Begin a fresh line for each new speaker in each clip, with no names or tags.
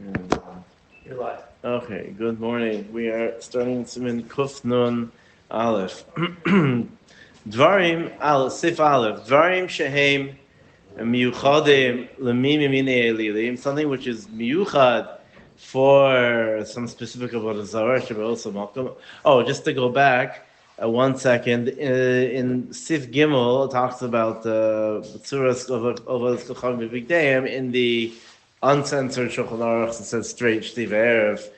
And,
You're live.
okay, good morning. We are starting Siman Kuf Nun Aleph. Dvarim Aleph, Sif Aleph. Dvarim Shehem Miyuchadim Lemim Mimine Elilim. Something which is miyuchad for some specific about Zarah Shabbat also Malcolm. Oh, just to go back. 1 second. In Sif Gimel, it talks about Tzuras of Kocham B'Bigdayim in the uncensored Shulchan Aruch. It says straight Shtiv Erev.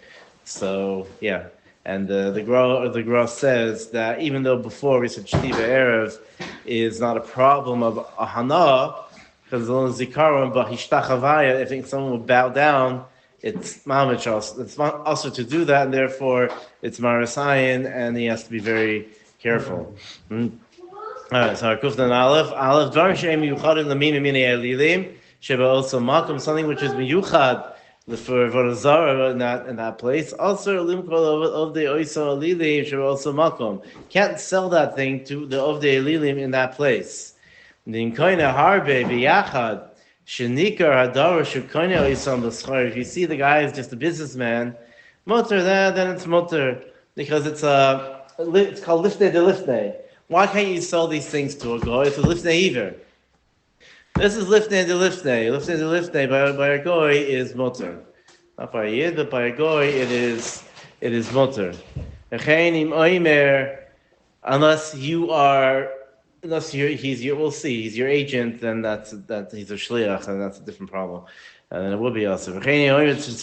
So yeah, and the Gra says that even though before we said Shtiv Erev is not a problem of Ahana, because it's only Zikaron, but Hishtachavaya, I think someone would bow down. It's Mamich also. It's also to do that, and therefore it's Marasayan, and he has to be very careful. Mm. All right, so Kufdan Aleph, Dvarim She'em Yuchadim Lamim Mini Elilim, Sheba also Makom, something which is Miyuchad for Vodazara in that place. Also, Limkol of the Oiso Elilim, Sheba also Makom. Can't sell that thing to the of the Elilim in that place. The Inkoina Harbe Biyachad. If you see the guy is just a businessman, mutter, then it's mutter because it's called lifnei de lifnei. Why can't you sell these things to a goy? It's a lifnei either. This is lifnei de lifnei. Lifnei de lifnei by a goy is mutter, not by a yid, but by a goy it is mutter. Unless we'll see, he's your agent, then that's he's a shliach, and that's a different problem. And then it would be also. Or if he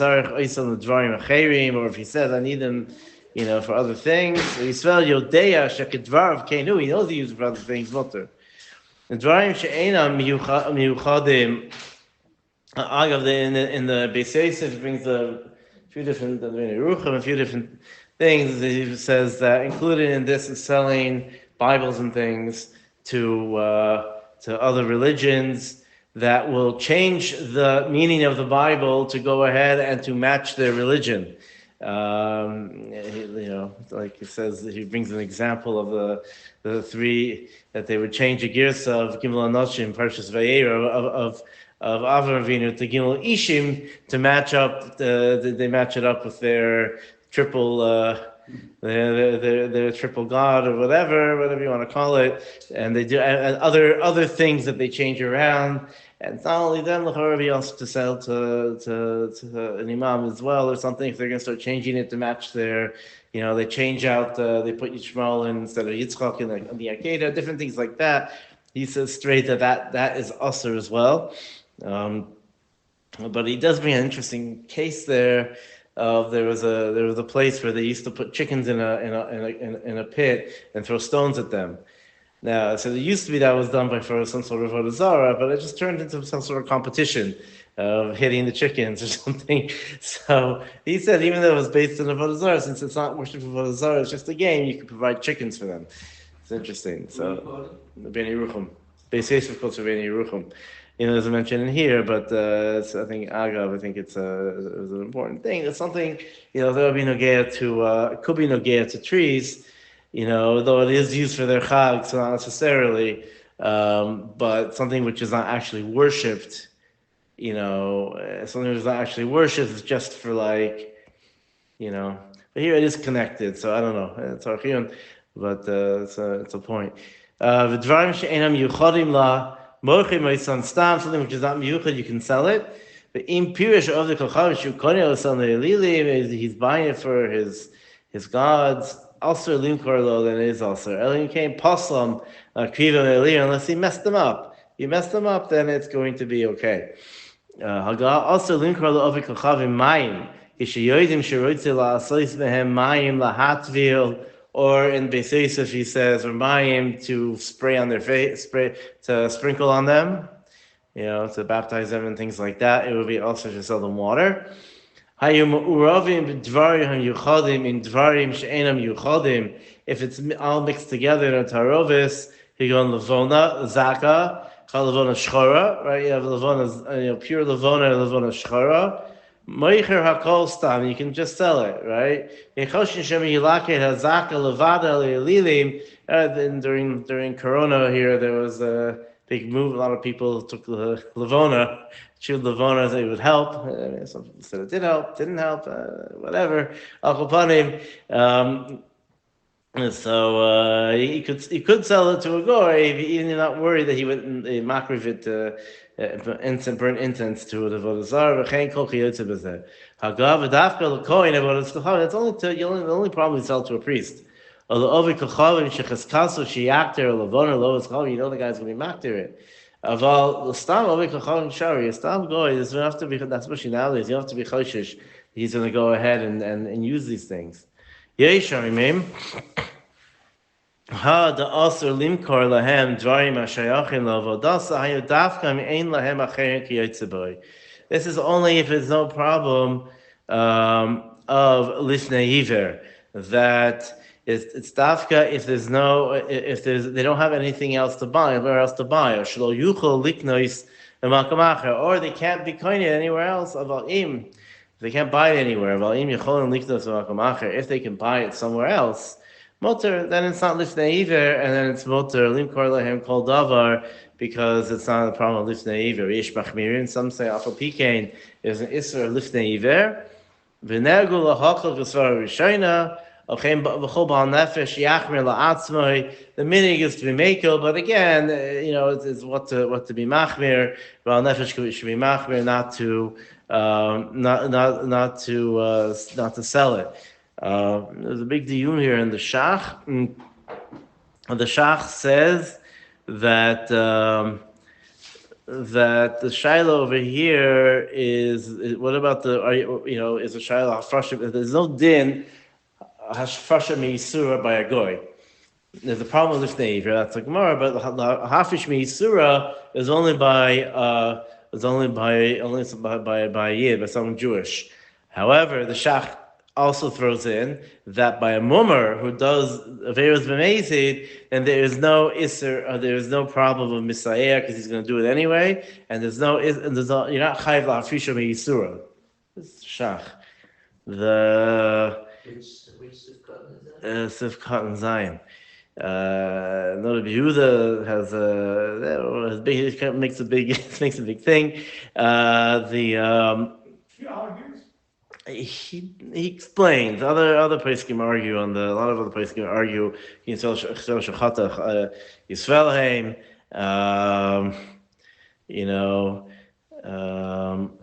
says, I need them, for other things. He knows he uses for other things, mutter. The dvarim she'ena miyuchadim. In the Beis Yosef, it brings a few different Aruch, a few different things. He says that included in this is selling Bibles and things to other religions that will change the meaning of the Bible to go ahead and to match their religion. Like he says, he brings an example of the three that they would change a girsa of Gimel Anoshim, Parshas Vayera, of Avram Avinu to Gimel Ishim to match up. They match it up with their triple. Their triple god or whatever you want to call it, and they do and other things that they change around. And it's not only them, the also to sell to an imam as well or something. If they're going to start changing it to match their, they change out, they put Yishmael instead of Yitzchak in the Akedah, different things like that. He says straight that is usher as well. But he does bring an interesting case there. There was a place where they used to put chickens in a pit and throw stones at them. Now, so it used to be that was done for some sort of Avodah Zarah, but it just turned into some sort of competition of hitting the chickens or something. So he said, even though it was based on Avodah Zarah, since it's not worship of Avodah Zarah, it's just a game, you could provide chickens for them. It's interesting. So, Bnei Yerucham. Beis Yosef calls for Bnei Yerucham. As I mentioned in here, but I think Agav, I think it's an important thing. It's something, that would be nogea to, it could be nogea to trees, though it is used for their chag, so not necessarily, but something which is not actually worshipped, something which is not actually worshipped is just for but here it is connected, so I don't know, it's archiyun, but it's a point. V'dvarim she'enam yuchadim la, something which is not miyuchad, you can sell it. But in pirish of the kochav, he's buying it for his gods. Also, limkorlo, then it is also. Elim came paslam kriva unless he messed them up. You mess them up, then it's going to be okay. Also, limkorlo of the kochav in mayim. Ishayodim sheroitze la asois behem mayim lahatvil. Or in Beis Yosef, he says, "Remind to spray on their face, to sprinkle on them, to baptize them and things like that." It would be also to sell them water. If it's all mixed together in a tarovis, you go on levona, zaka, lavona shchora, right? You have lavona, pure lavona, lavona shchora. Moicher hakol stam, you can just sell it, right? During Corona here, there was they could move. A lot of people took the Lavona, chewed Lavona, they would help. Some people said it did help, didn't help, whatever. Al Kapanim. So he could sell it to a goy, even you're not worried that he would makriv it burn incense to the vodazar. V'chein kol chiyotze b'zeh. Hagav v'dafka l'koyin avodas. That's the only problem we sell to a priest. Although ovi kochavim shecheskaso sheyakter lavon or loas chavim, you know the guy's going to be makter it. Aval l'stam ovi kochavim shari. Stam goy. There's have to be, especially nowadays, you have to be choshish. He's going to go ahead and use these things. Yesharimim. Ha da aser limkor lahem dvarim ashayachim lavodasa hayu dafkam ein lahem acherin ki yotzeboy. This is only if there's no problem of lifnei iver, that it's dafka if they don't have anything else to buy, where else to buy, or shlo yuchol liknois makamacher, or they can't be koined anywhere else. Avalim, they can't buy it anywhere. Avalim yicholin liknois makamacher, if they can buy it somewhere else. Motor, then it's not lifnei iver, and then it's motor limkor lahem kol davar, because it's not a problem of lifnei iver. Yesh machmirin, some say afal pikein is an isra lifnei iver. V'nergu lahakol v'svar rishayna, ochem v'chol ba'al nefesh yachmir la'atzmoi. The minig is to be makel, but again, it's what to be machmir. Ba'al nefesh should be machmir, not to sell it. There's a big diyun here in the Shach. The Shach says that the shaila over here is what about is a shaila hafrasha? There's no din hafrasha meisura by a goy. There's a problem with lifnei iver, that's a gemara, but the hafish meisura is only by yid, by someone Jewish. However, the Shach also throws in that by a mummer who does averos b'meizid, then there is no isser, there is no problem of misayeh because he's going to do it anyway, and you're not chayiv la'afisha me'isura. This is Shach.
Which Sifkat is that?
Sifkat and Zion. Noda Yehuda has big makes a big thing. He explains. Other poskim argue on a lot of other poskim argue Yisrael Shachatach Yisraelheim.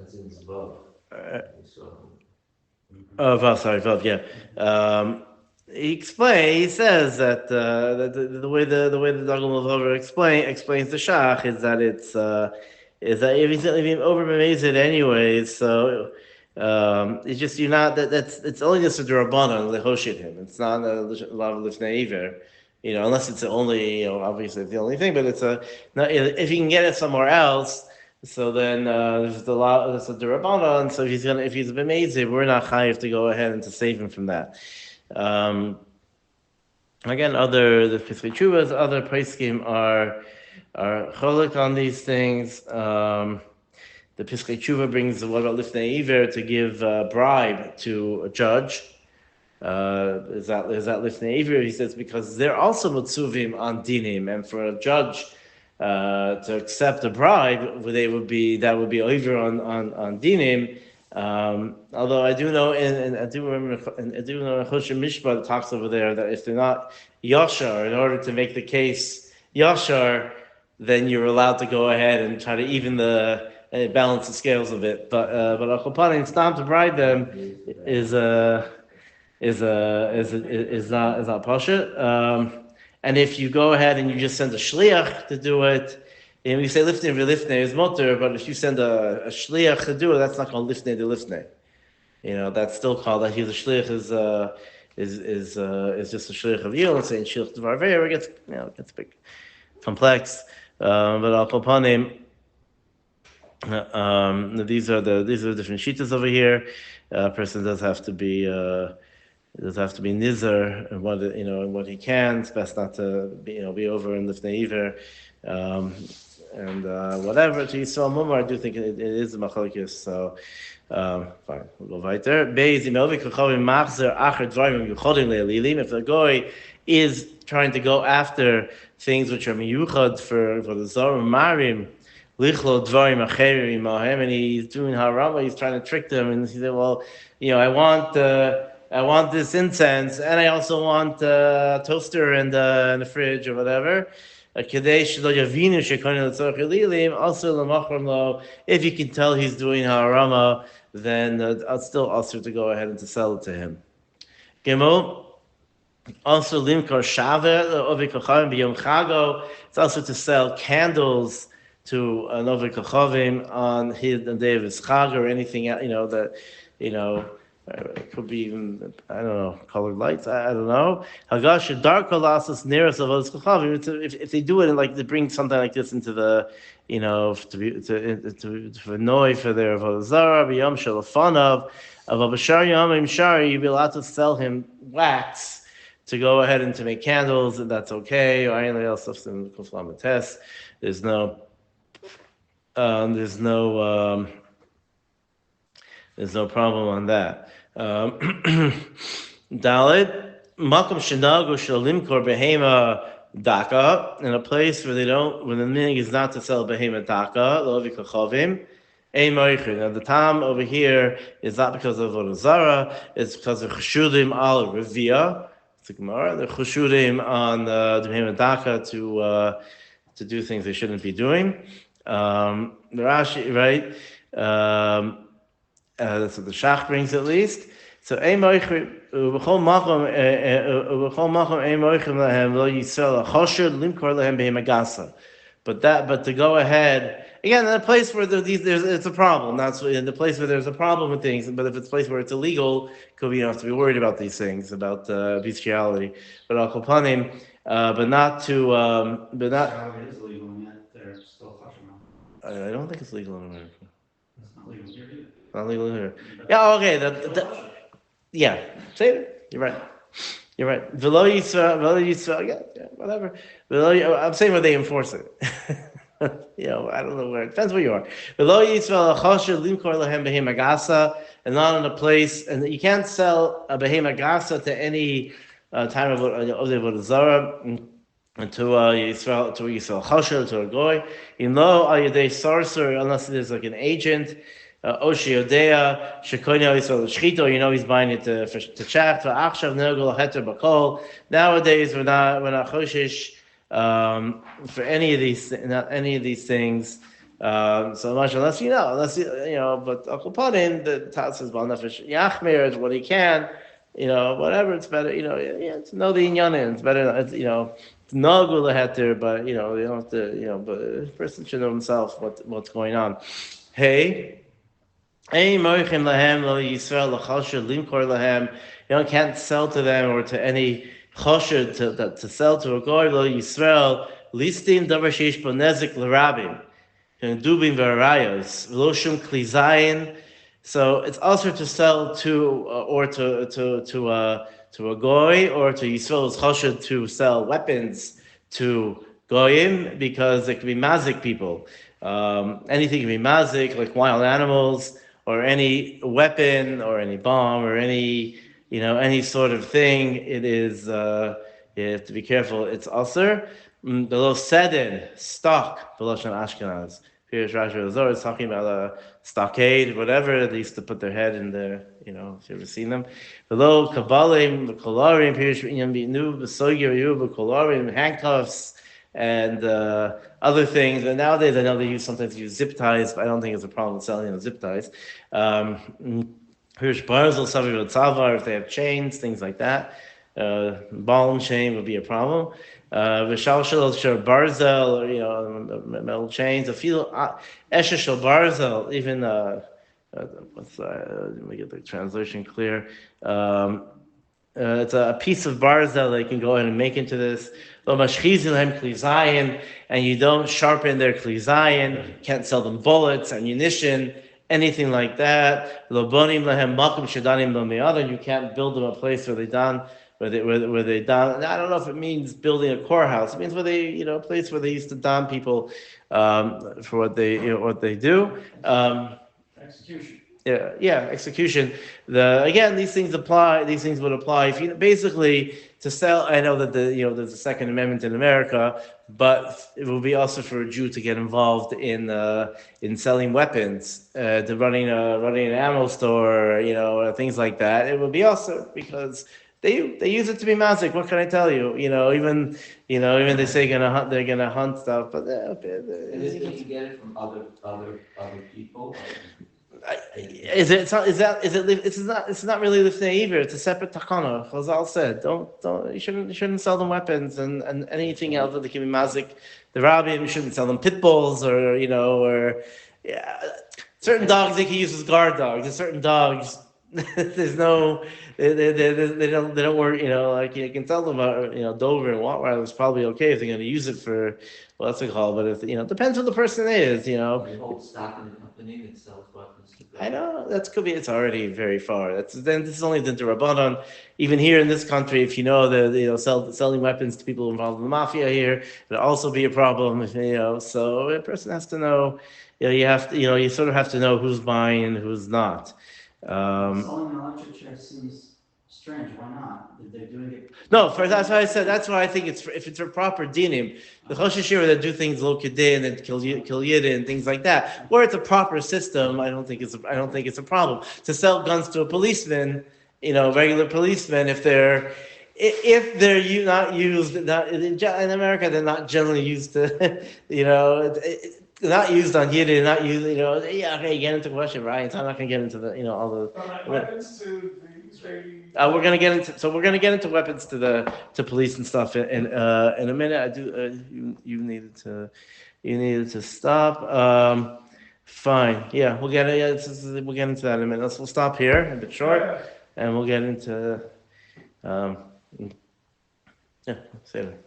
That's in Zvav.
Vav, yeah. He explains. He says that the way the Dagul Malvover explains the Shach is that it's if you over bemazed anyways, so. It's just you're not it's only just a derabbanan lehoshit him. It's not a lot of lifnei iver, unless it's the only obviously it's the only thing. But it's if you can get it somewhere else, so then there's a derabbanan. So if he's been amazing, we're not chayiv to go ahead and to save him from that. Again, the Pischei Teshuvas, other poskim are cholik on these things. The Pischei Teshuva brings what about lifnei iver to give a bribe to a judge. Is that lifnei iver? He says because they're also mutzuvim on dinim, and for a judge to accept a bribe, that would be over on dinim. Although I do know, and I do remember, and I do know Choshen Mishpat talks over there that if they're not yashar, in order to make the case yashar, then you're allowed to go ahead and try to even balance the scales of it, but Al Kapanim, it's time to bribe them is not pasha. And if you go ahead and you just send a shliach to do it, and we say lifnei v'lifnei is motor, but if you send a shliach to do it, that's not called lifnei de lifnei. That's still called that. He's a shliach is just a shliach of you. Let's say in shliach d'varveir, it gets big, complex. But Al Kapanim. These are the different shitas over here. A person does have to be nizar and what he can. It's best not to be over in lifnei iver. And whatever to Yisrael Mumar, I do think it is a machlokes. So fine, we'll go weiter. Beis imelvi kachavim machzer acher dvarim yuchodim le'elilim. If the goy is trying to go after things which are miyuchad for the zorim marim, lichlo dvarim acherim imahem, and he's doing harama, he's trying to trick them, and he said, well, I want this incense, and I also want a toaster in the fridge or whatever. Also, if you can tell he's doing harama, then it's still also to go ahead and to sell it to him. Gimel. Also, limkar shaver ovi kachavim b'yom chago. It's also to sell candles to an ovi kachavim on the day of his chag or anything that it could be even, I don't know, colored lights, I don't know. Hagash darko lasas nearest of ovi kachavim. If they do it and they bring something like this into the to noi for their avodah zarah b'yom shalafanav of abashar yomim shari, you'll be allowed to sell him wax to go ahead and to make candles, and that's okay. Or anything else of some kuflamates. There's no problem on that. Dalit makom shenagu shalimkor behema daka, in a place where when the meaning is not to sell behema daka, lo vikachavim. Now the time over here is not because of avodah zarah; it's because of cheshudim al revia. The Gemara, the chushurim on the behema daka to do things they shouldn't be doing. The Rashi, right? That's what the Shach brings at least. So b'chol makom ein moichem lahem lo yisrael chosher limkor lahem behema gasa. But to go ahead. Again, in a place where it's a problem. That's in the place where there's a problem with things. But if it's a place where it's illegal, you don't have to be worried about these things, about bestiality. But al kopanim, but not to, but not.
It is legal, and yet they're still flushing out.
I don't think it's legal in America.
It's not legal here either.
Not legal here. Yeah. Okay. Yeah. Say it. You're right. You're right. V'lo Yisrael. Yeah. Whatever. I'm saying where they enforce it. I don't know where. It depends where you are. And not in a place, and you can't sell a behema gasa to any time of the avodah zarah, to Yisrael chosher, to a goy. Unless there's like an agent. Oshi Odea, Shekonia Yisrael Shchito, he's buying it to chaff. Achshav Negel Heter Bakol. Nowadays we're not choshish for any of these things. So much unless but Akopanin, the Tat says Balnefesh Yachmir is what he can, whatever. It's better, to know the inyanin. It's better, to know Gula Heter, but you don't have to, but a person should know himself what's going on. Hey. You can't sell to them or to any chosher to sell to a goy lo Yisrael listim davar sheish bo nezik l'rabim dubim v'arayos lo shum kli zayin. So it's also to sell to a goy or to Yisrael's chosher to sell weapons to goyim, because it can be mazik people. Anything can be mazik, like wild animals, or any weapon, or any bomb, or any sort of thing. It is, you have to be careful. It's asur. The lo seden, stock, B'lashon Ashkenaz. Here's Rashi Azor is talking about a stockade, whatever. They used to put their head in there, if you ever seen them. The lo kabbalim, the kolarim, Pirish Inyan B'nu, B'sogir Yu, B'kolarim, handcuffs, and other things. And nowadays, I know they sometimes use zip ties, but I don't think it's a problem selling zip ties. Hirsch Barzel, Savi Tzavar, if they have chains, things like that. Ball and chain would be a problem. Vishal Shal Barzel, or metal chains. A few Esher Shal Barzel, even let me get the translation clear. It's a piece of barzel that you can go ahead and make into this. And you don't sharpen their klizayin, can't sell them bullets, ammunition, anything like that. You can't build them a place where they don where they don. I don't know if it means building a courthouse. It means where they, a place where they used to don people for what they do.
Execution.
Yeah, execution. Again, these things apply. These things would apply if basically to sell. I know that there's a Second Amendment in America, but it will be also for a Jew to get involved in selling weapons, to running an ammo store, things like that. It would be also because they use it to be mazik. What can I tell you? Even they say they're gonna hunt stuff, but
And if they can get it from other people.
It's not really lifnei either. It's a separate takana. Chazal said, don't you shouldn't sell them weapons and anything else that they can be mazik. The rabbim, you shouldn't sell them pit bulls or certain dogs they can use as guard dogs. There's certain dogs. There's no they don't work. Like you can tell them about Dover and Watweiler is probably okay if they're going to use it for what's it called. But if depends who the person is.
They hold stock in the company that sells weapons.
I know could be. It's already very far. This is only the Rabbanon. Even here in this country, if selling weapons to people involved in the mafia here, it'll also be a problem. So a person has to know. You have to. You sort of have to know who's buying and who's not.
Selling an electric chair seems strange. Why not? Did they doing it?
No, that's why I said. That's why I think if it's for proper dinim, the Chosh Hashira that do things lo kedin and kill yidin and things like that, where it's a proper system, I don't think it's a problem to sell guns to a policeman, regular policeman if they're not used. Not in America, they're not generally used to, not used on Yidden, not used, okay, get into the question, right? I'm not going to get into the, all the
weapons to the Israeli.
we're going to get into weapons to police and stuff in a minute. I do. You needed to stop. Fine. Yeah, we'll get into that in a minute. We'll stop here a bit short, and we'll get into. Yeah, say that.